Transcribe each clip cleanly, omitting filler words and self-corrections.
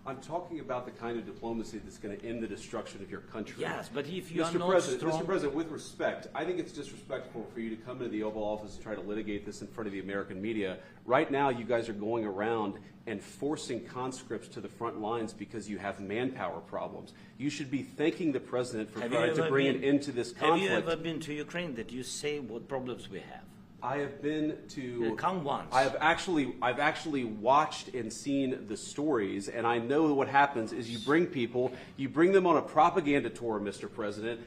I'm talking about the kind of diplomacy that's going to end the destruction of your country. Yes, but if you are Mr. not President, strong... Mr. President, with respect, I think it's disrespectful for you to come into the Oval Office and try to litigate this in front of the American media. Right now, you guys are going around and forcing conscripts to the front lines because you have manpower problems. You should be thanking the President for trying to bring an end to this conflict. Have you ever been to Ukraine that you say what problems we have? I have been to. Come once. I've actually watched and seen the stories, and I know what happens is you bring them on a propaganda tour, Mr. President.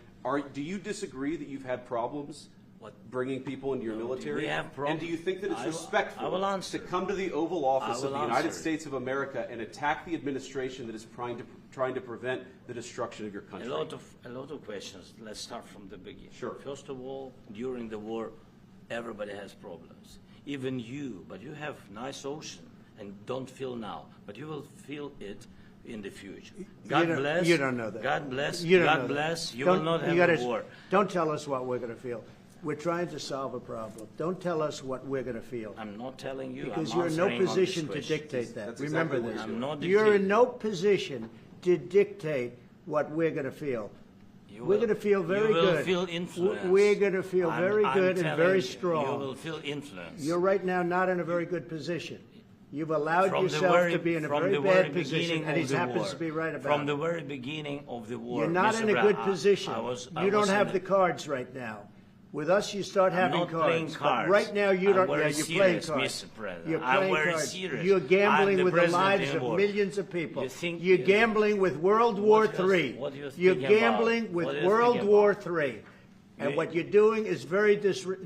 Do you disagree that you've had problems bringing people into your military? We have problems. And do you think that it's respectful to come to the Oval Office of the United States of America and attack the administration that is trying to prevent the destruction of your country? A lot of questions. Let's start from the beginning. Sure. First of all, during the war, everybody has problems, even you, but you have nice ocean and don't feel now, but you will feel it in the future. God bless. You don't know that. God bless. You don't God know bless. That. You will not have a war. Don't tell us what we're going to feel. We're trying to solve a problem. Don't tell us what we're going to feel. I'm not telling you. Because I'm you're in no answering position on to this question. dictate that. That's Remember exactly this. what I'm not You're in dictating. no position to dictate what we're going to feel. We're going to feel very good. You will feel influence. We're going to feel very good and very strong. You will feel influence. You're right now not in a very good position. You've allowed yourself to be in a very bad position, and he happens to be right about it. From the very beginning of the war. You're not in a good position. I You don't was have the cards right now. With us, you start having not cards. playing cards. But right now, you don't. I'm very You're playing serious, cards. Mr. President. You're I'm playing very cards. serious. You're gambling I'm with the president lives in of war. millions of people. You think You're you- gambling with World War What do you- III. what do you You're think about? gambling with What do you World think War about? III. And You- what you're doing is very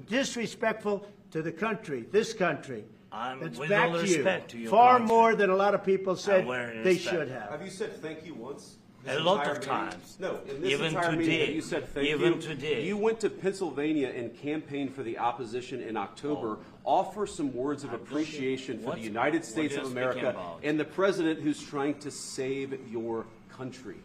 disrespectful to the country, this country. That's with back all to you. respect to your Far country. more than a lot of people said very they respect. should have. Have you said thank you once? A lot of times. No, in this Even entire meeting, today. have you said thank you. Even today. You went to Pennsylvania and campaigned for the opposition in October. Offer some words of appreciation for the United States what of are you America speaking about? and the president who's trying to save your country.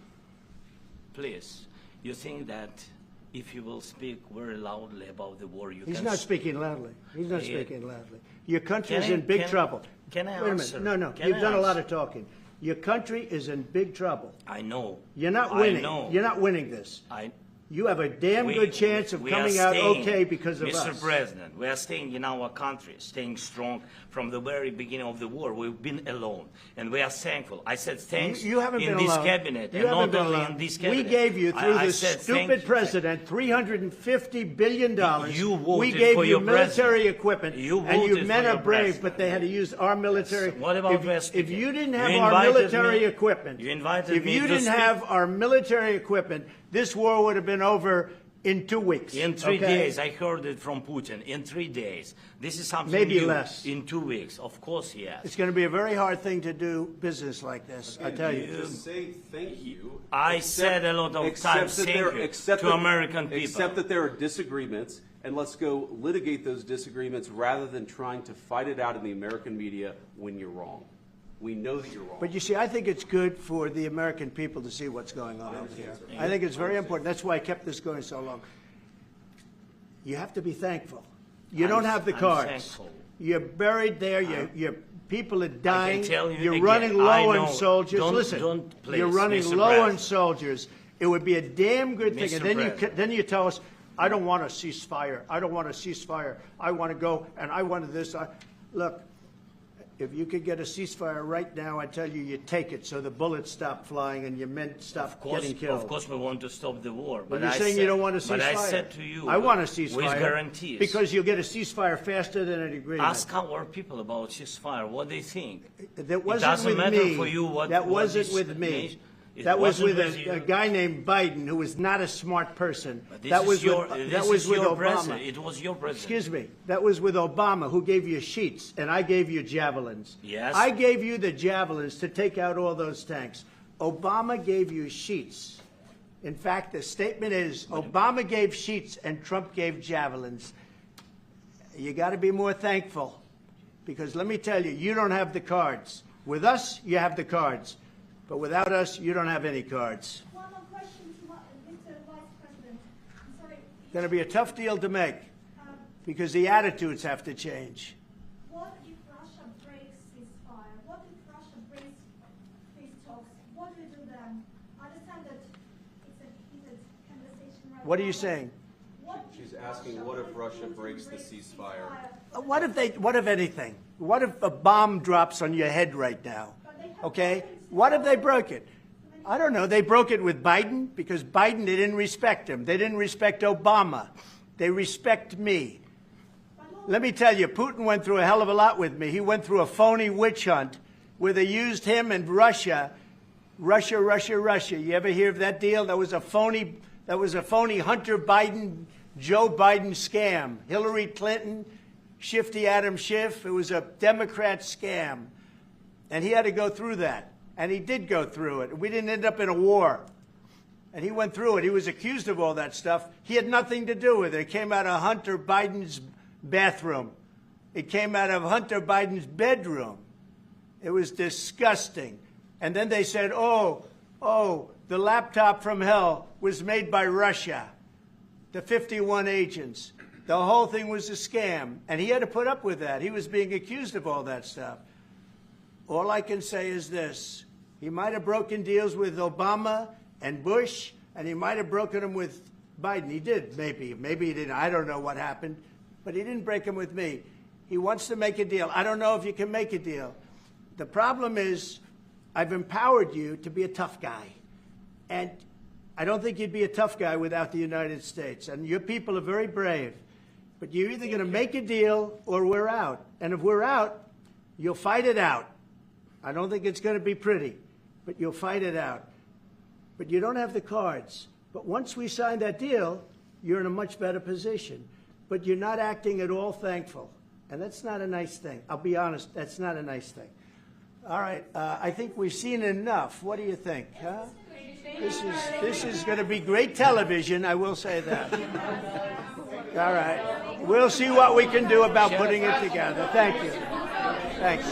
Please, you think that if you will speak very loudly about the war, you He's can... not speaking loudly. He's not Yeah. speaking loudly. Your country's Can I- in big can- trouble. can I Wait a answer? minute. No. Can You've I done a lot answer? of talking. Your country is in big trouble. I know. You're not I winning. know. You're not winning this. I... You have a damn good chance of we are coming out staying, okay because of Mr. us. President, we are staying in our country, staying strong from the very beginning of the war. We've been alone, and we are thankful. I said thanks You haven't in been this alone. cabinet, You and haven't not been only alone. in this cabinet. We gave you, through I this said thank stupid you. president, $350 billion. You voted we gave for you your military president. equipment, You and you voted men for are your brave, president. but they had to use our military. What about West if Indies? you didn't have You our invited military me- equipment, you invited if me you to didn't speak- have our military equipment, this war would have been over in 2 weeks. In 3 okay? days, I heard it from Putin. In 3 days, this is something Maybe new. less. In 2 weeks, of course, yes. It's going to be a very hard thing to do business like this, I tell you. Just say thank you. I said a lot of times thank you to American people. Except that there are disagreements, and let's go litigate those disagreements rather than trying to fight it out in the American media when you're wrong. We know that you're wrong. But you see, I think it's good for the American people to see what's going on out here. I think it's very important. That's why I kept this going so long. You have to be thankful. You don't have the I'm cards. thankful. You're buried there. Your people are dying. tell you You're again, running I low know. on soldiers. Don't- Listen, don't, please, you're running Mr. low on President. soldiers. It would be a damn good thing. Mr. And then President. then you tell us, I don't want a ceasefire. I don't want a ceasefire. I want to go, and I want this. Look, if you could get a ceasefire right now, I tell you, you take it so the bullets stop flying and your men stop getting killed. Of course, we want to stop the war. But you're saying you don't want a ceasefire. But I said to you, I want a ceasefire. with guarantees. Because you'll get a ceasefire faster than an agreement. Ask our people about ceasefire, what they think. That wasn't doesn't with matter me. for you what- that what wasn't this with me. nation- it That was wasn't with with you. a guy named Biden, who was not a smart person. But this That is was your, with, this that was is with your Obama. president. It was your president. Excuse me. That was with Obama, who gave you sheets, and I gave you javelins. Yes. I gave you the javelins to take out all those tanks. Obama gave you sheets. In fact, the statement is Obama gave sheets and Trump gave javelins. You got to be more thankful, because let me tell you, you don't have the cards. With us, you have the cards. But without us, you don't have any cards. One more question to Mr. Vice President. I'm sorry. It's going to be a tough deal to make, because the attitudes have to change. What if Russia breaks ceasefire? What if Russia breaks peace talks what do you do then? I understand that it's a heated conversation right What are now, you but saying? what She's if asking, what if Russia were to breaks the break ceasefire? What if anything? What if a bomb drops on your head right now? But they have Okay? weapons What if they now. broke it? I don't know. They broke it with Biden because Biden, they didn't respect him. They didn't respect Obama. They respect me. Let me tell you, Putin went through a hell of a lot with me. He went through a phony witch hunt where they used him and Russia. Russia. You ever hear of that deal? That was a phony Hunter Biden, Joe Biden scam. Hillary Clinton, Shifty Adam Schiff. It was a Democrat scam. And he had to go through that. And he did go through it. We didn't end up in a war. And he went through it. He was accused of all that stuff. He had nothing to do with it. It came out of Hunter Biden's bathroom. It came out of Hunter Biden's bedroom. It was disgusting. And then they said, oh, the laptop from hell was made by Russia. The 51 agents. The whole thing was a scam. And he had to put up with that. He was being accused of all that stuff. All I can say is this. He might have broken deals with Obama and Bush, and he might have broken them with Biden. He did, maybe. Maybe he didn't. I don't know what happened. But he didn't break them with me. He wants to make a deal. I don't know if you can make a deal. The problem is I've empowered you to be a tough guy. And I don't think you'd be a tough guy without the United States. And your people are very brave. But you're either going to make a deal or we're out. And if we're out, you'll fight it out. I don't think it's going to be pretty, but you'll fight it out. But you don't have the cards. But once we sign that deal, you're in a much better position. But you're not acting at all thankful. And that's not a nice thing. I'll be honest, that's not a nice thing. All right, I think we've seen enough. What do you think? Huh? This is going to be great television, I will say that. All right. We'll see what we can do about putting it together. Thank you. Thanks.